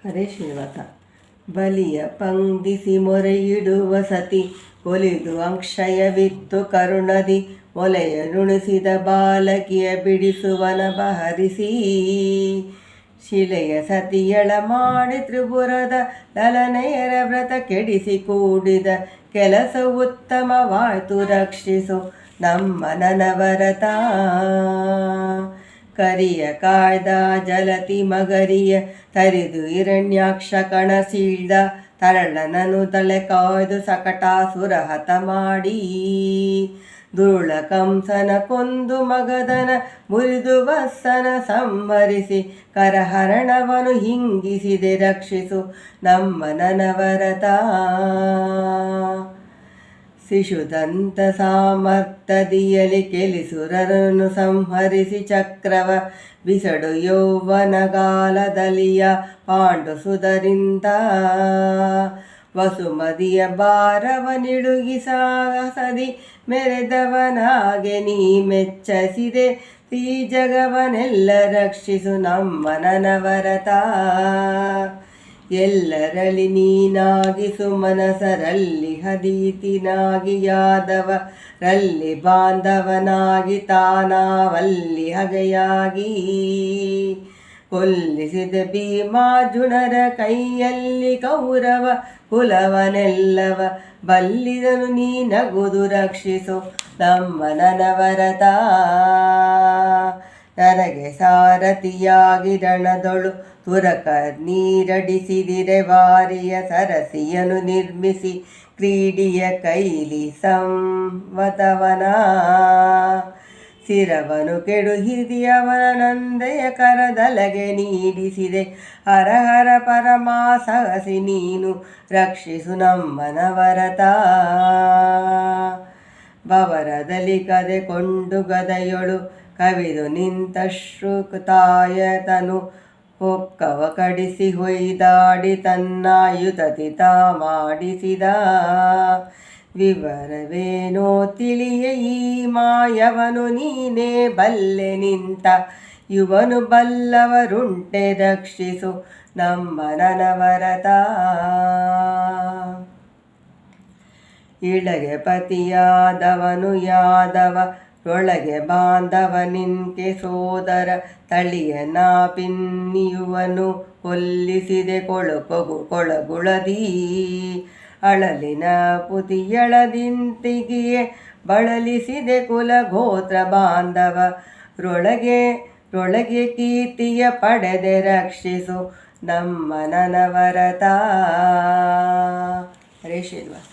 ಹರೇ ಶ್ರೀನಿವಾಸ. ಬಲಿಯ ಪಂದಿಸಿ ಮೊರೆಯಿಡುವ ಸತಿ ಒಲಿದು ಅಕ್ಷಯವಿತ್ತು ಕರುಣದಿ ಮೊಲೆಯ ನುಣಿಸಿದ ಬಾಲಕಿಯ ಬಿಡಿಸುವನ ಬಹರಿಸಿ ಶಿಲೆಯ ಸತಿಯಳ ಮಾಡಿ ತ್ರಿಪುರದ ಲಲನೆಯರ ವ್ರತ ಕೆಡಿಸಿ ಕೂಡಿದ ಕೆಲಸ ಉತ್ತಮವಾಯ್ತು ರಕ್ಷಿಸು ನಮ್ಮ ನನವರತ. ಕರಿಯ ಕಾಯ್ದ ಜಲತಿ ಮಗರಿಯ ತರಿದು ಹಿರಣ್ಯಾಕ್ಷ ಕಣ ಸೀಳ್ದ ತರಳನನು ತಲೆ ಕಾಯ್ದು ಸಕಟಾಸುರ ಹತ ಮಾಡಿ ದುರುಳ ಕಂಸನ ಕೊಂದು ಮಗದನ ಮುರಿದು ವತ್ಸನ ಸಂಹರಿಸಿ ಕರಹರಣವನು ಹಿಂಗಿಸಿದೆ ರಕ್ಷಿಸು ನಮ್ಮ ನನವರತ. ಶಿಶುದಂತ ಸಾಮರ್ಥ್ಯದಿಯಲಿ ಕೆಲಿಸುರರನ್ನು ಸಂಹರಿಸಿ ಚಕ್ರವ ಬಿಸಡು ಯೌವನಗಾಲದಲಿಯ ಪಾಂಡು ಸುಧರಿಂದ ವಸುಮದಿಯ ಭಾರವ ನಿಡುಗಿ ಸಾಗಸದಿ ಮೆರೆದವನಾಗೆ ನೀ ಮೆಚ್ಚಸಿದೆ ಈ ಜಗವನೆಲ್ಲ ರಕ್ಷಿಸು ನಮ್ಮ ನನವರತ. ಎಲ್ಲರಲ್ಲಿ ನೀನಾಗಿ ಸುಮನಸರಲ್ಲಿ ಹದೀತಿನಾಗಿ ಯಾದವರಲ್ಲಿ ಬಾಂಧವನಾಗಿ ತಾನಾವಲ್ಲಿ ಹಗೆಯಾಗಿ ಕೊಲ್ಲಿಸಿದ ಭೀಮಾರ್ಜುನರ ಕೈಯಲ್ಲಿ ಕೌರವ ಕುಲವನೆಲ್ಲವ ಬಲ್ಲಿದನು ನೀ ನಗುದು ರಕ್ಷಿಸು ನಮ್ಮ ನನವರತ. ನನಗೆ ಸಾರಥಿಯಾಗಿ ರಣದೊಳು ತುರಕ ನೀರಡಿಸಿದಿರೆ ವಾರಿಯ ಸರಸಿಯನು ನಿರ್ಮಿಸಿ ಕ್ರೀಡಿಯ ಕೈಲಿ ಸಂವತವನ ಸಿರವನು ಕೆಡು ಹಿರಿಯವನ ನಂದೆಯ ಕರದಲಗೆ ನೀಡಿಸಿದೆ ಹರಹರ ಪರಮಾಸಹಸಿ ನೀನು ರಕ್ಷಿಸು ನಮ್ಮ ನವರತ. ಬವರದಲ್ಲಿ ಕದೆ ಕೊಂಡು ಗದೆಯೊಳು ಕವಿದು ನಿಂತಶ್ರುತಾಯತನು ಹೊಕ್ಕವ ಕಡಿಸಿ ಹೊಯ್ದಾಡಿ ತನ್ನಾಯುಧತಿ ತಾ ಮಾಡಿಸಿದ ವಿವರವೇನೋ ತಿಳಿಯ ಈ ಮಾಯವನು ನೀನೇ ಬಲ್ಲೆ ನಿಂತ ಇವನು ಬಲ್ಲವರುಂಟೆ ರಕ್ಷಿಸು ನಮ್ಮ ನನವರತ. ಇಳಗೆ ಪತಿಯಾದವನು ಯಾದವ ರೊಳಗೆ ಬಾಂಧವ ನಿನ್ಕೆ ಸೋದರ ತಳಿಯ ನಾಪಿನ್ನಿಯುವನು ಕೊಲ್ಲಿಸಿದೆ ಕೊಳಗುಳದಿ ಅಳಲಿನ ಪುತಿಯಳದಿಂತಿಗಿಯೇ ಬಳಲಿಸಿದೆ ಕುಲ ಗೋತ್ರ ಬಾಂಧವ ರೊಳಗೆ ಕೀರ್ತಿಯ ಪಡೆದೆ ರಕ್ಷಿಸು ನಮ್ಮ ನನವರತ. ಹರೇ ಶ್ರೀನಿವಾಸ.